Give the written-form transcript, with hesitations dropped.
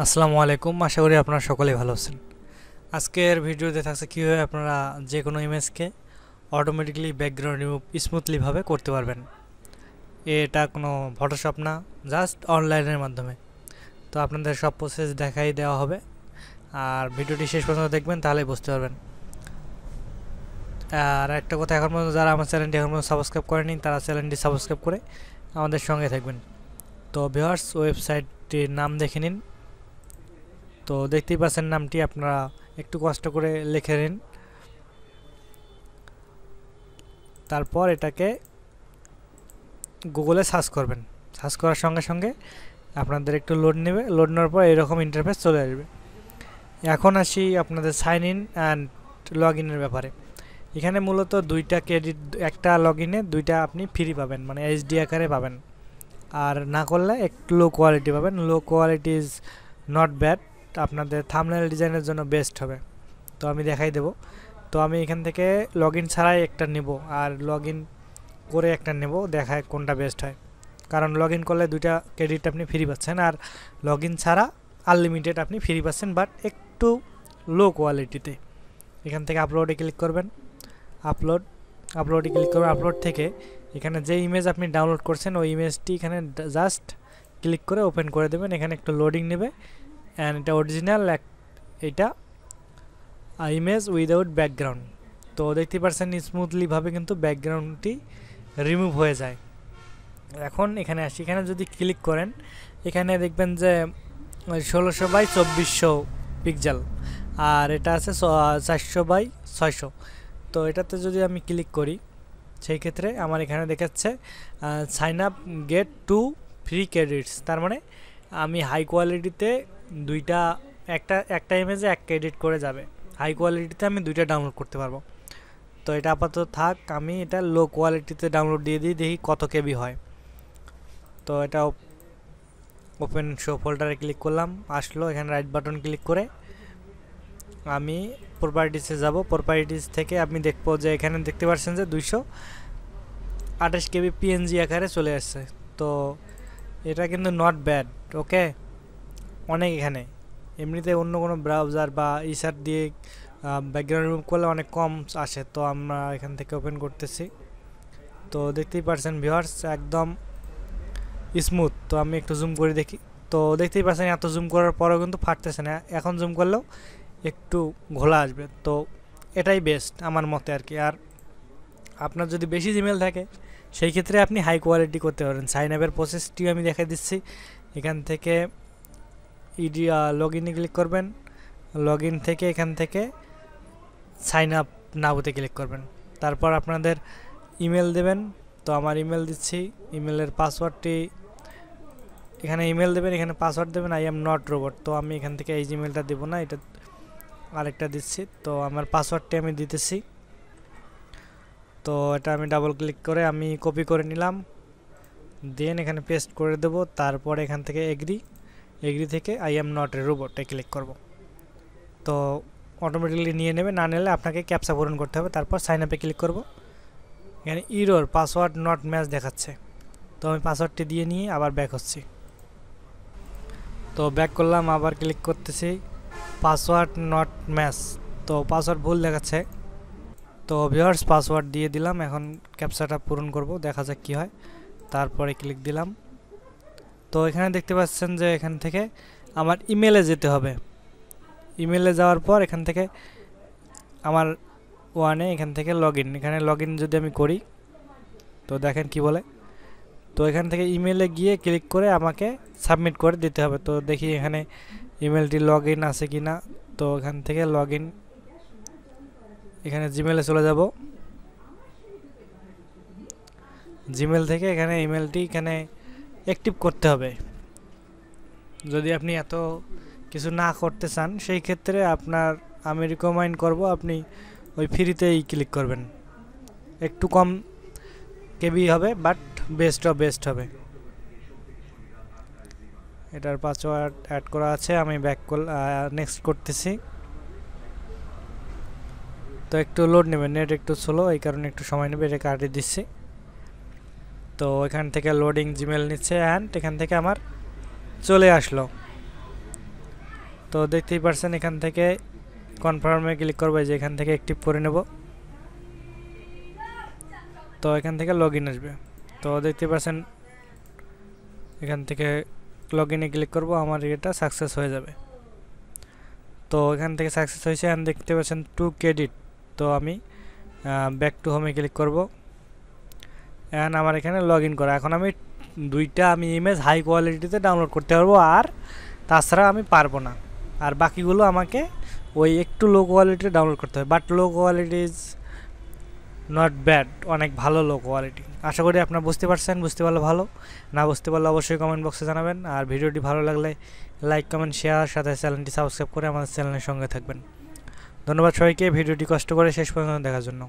আসসালামু আলাইকুম, আশা করি আপনারা সকলেই ভালো আছেন। আজকের ভিডিওতে থাকছে কীভাবে আপনারা যে কোনো ইমেজকে অটোমেটিকলি ব্যাকগ্রাউন্ড রিমুভ স্মুথলিভাবে করতে পারবেন। এটা কোনো ফটোশপ না, জাস্ট অনলাইনের মাধ্যমে। তো আপনাদের সব প্রসেস দেখাই দেওয়া হবে, আর ভিডিওটি শেষ পর্যন্ত দেখবেন, তাহলেই বুঝতে পারবেন। আর একটা কথা, এখন পর্যন্ত যারা আমার চ্যানেলটি এখন পর্যন্ত সাবস্ক্রাইব করেনি তারা চ্যানেলটি সাবস্ক্রাইব করে আমাদের সঙ্গে থাকবেন। তো ভিউয়ার্স, ওয়েবসাইটটির নাম দেখে নিন। তো দেখতেই পাচ্ছেন নামটি, আপনারা একটু কষ্ট করে লিখে নিন। তারপর এটাকে গুগলে সার্চ করবেন। সার্চ করার সঙ্গে সঙ্গে আপনাদের একটু লোড নেবে, লোড নেওয়ার পর এরকম ইন্টারফেস চলে আসবে। এখন আসি আপনাদের সাইন ইন অ্যান্ড লগ ইনের ব্যাপারে। এখানে মূলত দুইটা ক্রেডিট, একটা লগ ইনে দুইটা আপনি ফ্রি পাবেন, মানে এইচডি আকারে পাবেন। আর না করলে একটু লো কোয়ালিটি পাবেন। Low quality is not bad, আপনাদের থাম্বনেল ডিজাইনের জন্য বেস্ট হবে। তো আমি দেখাই দেব। তো আমি এখান থেকে লগ ইন ছাড়াই একটা নেব, আর লগ ইন করে একটা নেব, দেখায় কোনটা বেস্ট হয়। কারণ লগ ইন করলে দুইটা ক্রেডিট আপনি ফ্রি পাচ্ছেন, আর লগ ইন ছাড়া আনলিমিটেড আপনি ফ্রি পাচ্ছেন, বাট একটু লো কোয়ালিটিতে। এখান থেকে আপলোডে ক্লিক করবেন। আপলোডে ক্লিক করবেন। আপলোড থেকে এখানে যে ইমেজ আপনি ডাউনলোড করছেন ওই ইমেজটি এখানে জাস্ট ক্লিক করে ওপেন করে দেবেন। এখানে একটু লোডিং নেবে, অ্যান্ড এটা অরিজিনাল এটা ইমেজ উইদাউট ব্যাকগ্রাউন্ড। তো দেখতে পাচ্ছেন স্মুথলিভাবে কিন্তু ব্যাকগ্রাউন্ডটি রিমুভ হয়ে যায়। এখন এখানে আসি, এখানে যদি ক্লিক করেন এখানে দেখবেন যে 1600x2400 পিক্সেল, আর এটা আছে 400x600। তো এটাতে যদি আমি ক্লিক করি সেই ক্ষেত্রে আমার এখানে দেখাচ্ছে sign up get to free credits. তার মানে আমি হাই কোয়ালিটিতে দুইটা, একটা ইমেজে এক ক্রেডিট করে যাবে। হাই কোয়ালিটিতে আমি দুইটা ডাউনলোড করতে পারবো। তো এটা আপাতত থাক, আমি এটা লো কোয়ালিটিতে ডাউনলোড দিয়ে দিই, দেখি কত কেবি হয়। তো এটা ওপেন শো ফোল্ডারে ক্লিক করলাম, আসলো। এখানে রাইট বাটন ক্লিক করে আমি প্রপার্টিসে যাব। প্রপার্টিস থেকে আপনি দেখবো যে এখানে দেখতে পাচ্ছেন যে 228 কেবি পিএনজি আকারে চলে আসছে। তো এটা কিন্তু নট ব্যাড, ওকে। অনেক এখানে এমনিতে অন্য কোনো ব্রাউজার বা ইসার দিয়ে ব্যাকগ্রাউন্ড রিমুভ করলে অনেক কম আসে। তো আমরা এখান থেকে ওপেন করতেছি। তো দেখতেই পাচ্ছেন ভিউয়ার্স, একদম স্মুথ। তো আমি একটু জুম করে দেখি। তো দেখতেই পাচ্ছেন এত জুম করার পরেও কিন্তু ফাটতেছে না। এখন জুম করলেও একটু ঘোলা আসবে। তো এটাই বেস্ট আমার মতে আর কি। আর আপনার যদি বেশি জিমেল থাকে সেই ক্ষেত্রে আপনি হাই কোয়ালিটি করতে পারেন। সাইন আপের প্রসেসটিও আমি দেখাই দিচ্ছি। এখান থেকে লগ ইনে ক্লিক করবেন। লগ ইন থেকে এখান থেকে সাইন আপ নাওতে ক্লিক করবেন। তারপর আপনাদের ইমেল দেবেন। তো আমার ইমেল দিচ্ছি। ইমেলের পাসওয়ার্ডটি এখানে ইমেল দেবেন, এখানে পাসওয়ার্ড দেবেন আই এম নট রোবট। তো আমি এখান থেকে এই জিমেলটা দেবো না, এটা আরেকটা দিচ্ছি। তো আমার পাসওয়ার্ডটি আমি দিতেছি। তো এটা আমি ডাবল ক্লিক করে আমি কপি করে নিলাম, দেন এখানে পেস্ট করে দেব। তারপর এখান থেকে এগ্রি থেকে আই এম নট এ রোবটে ক্লিক করব। তো অটোমেটিকলি নিয়ে নেবে, না নিলে আপনাকে ক্যাপচা পূরণ করতে হবে। তারপর সাইন আপে ক্লিক করব। এখানে ইরর পাসওয়ার্ড নট ম্যাচ দেখাচ্ছে। তো আমি পাসওয়ার্ডটি দিয়ে নিয়ে আবার ব্যাক হচ্ছি। তো ব্যাক করলাম, আবার ক্লিক করতেছি, পাসওয়ার্ড নট ম্যাচ। তো পাসওয়ার্ড ভুল দেখাচ্ছে। তো ভিউয়ার্স, পাসওয়ার্ড দিয়ে দিলাম। এখন ক্যাপচাটা পূরণ করব, দেখা যাক কী হয়। তারপরে ক্লিক দিলাম। তো এখানে দেখতে পাচ্ছেন যে এখান থেকে আমার ইমেলে যেতে হবে। ইমেলে যাওয়ার পর এখান থেকে আমার এখান থেকে লগ ইন, এখানে লগ ইন যদি আমি করি তো দেখেন কি বলে। তো এখান থেকে ইমেলে গিয়ে ক্লিক করে আমাকে সাবমিট করে দিতে হবে। তো দেখি এখানে ইমেলটি লগ ইন আছে কি না। তো এখান থেকে লগ ইন, এখানে জিমেলে চলে যাব। জিমেল থেকে এখানে ইমেলটি এখানে অ্যাক্টিভ করতে হবে। যদি আপনি এত কিছু না করতে চান সেই ক্ষেত্রে আমি রিকমেন্ড করব আপনি ওই ফ্রিতেই ক্লিক করবেন। একটু কম কেবি হবে, বাট বেস্ট হবে। এটার পাসওয়ার্ড অ্যাড করা আছে, আমি নেক্সট করতেছি। তো একটু লোড নেবে, নেট একটু স্লো, এই কারণে একটু সময় নেবে, এটা কাটিয়ে দিচ্ছি। তো এখান থেকে লোডিং জিমেল নিচ্ছে, অ্যান্ড এখান থেকে আমার চলে আসলো। তো দেখতেই পারছেন এখান থেকে কনফার্মে ক্লিক করবো, যে এখান থেকে অ্যাক্টিভ করে নেব। তো এখান থেকে লগ ইন আসবে। তো দেখতে পাচ্ছেন এখান থেকে লগ ইনে ক্লিক করব, আমার এটা সাকসেস হয়ে যাবে। তো এখান থেকে সাকসেস হয়েছে, এখন দেখতে পাচ্ছেন টু ক্রেডিট। তো আমি ব্যাক টু হোমে ক্লিক করব। এখন আমার এখানে লগ ইন করা, এখন আমি দুইটা ইমেজ হাই কোয়ালিটিতে ডাউনলোড করতে পারবো, আর তাছাড়া আমি পারবো না। আর বাকিগুলো আমাকে ওই একটু লো কোয়ালিটি ডাউনলোড করতে হবে, but low quality is not bad, অনেক ভালো লো কোয়ালিটি। আশা করি আপনারা বুঝতে পারছেন, বুঝতে পারলে ভালো, না বুঝতে পারলে অবশ্যই কমেন্ট বক্সে জানাবেন। আর ভিডিওটি ভালো লাগলে লাইক কমেন্ট শেয়ার, সাথে চ্যানেলটি সাবস্ক্রাইব করে আমাদের চ্যানেলের সঙ্গে থাকবেন। ধন্যবাদ সবাইকে ভিডিওটি কষ্ট করে শেষ পর্যন্ত দেখার জন্য।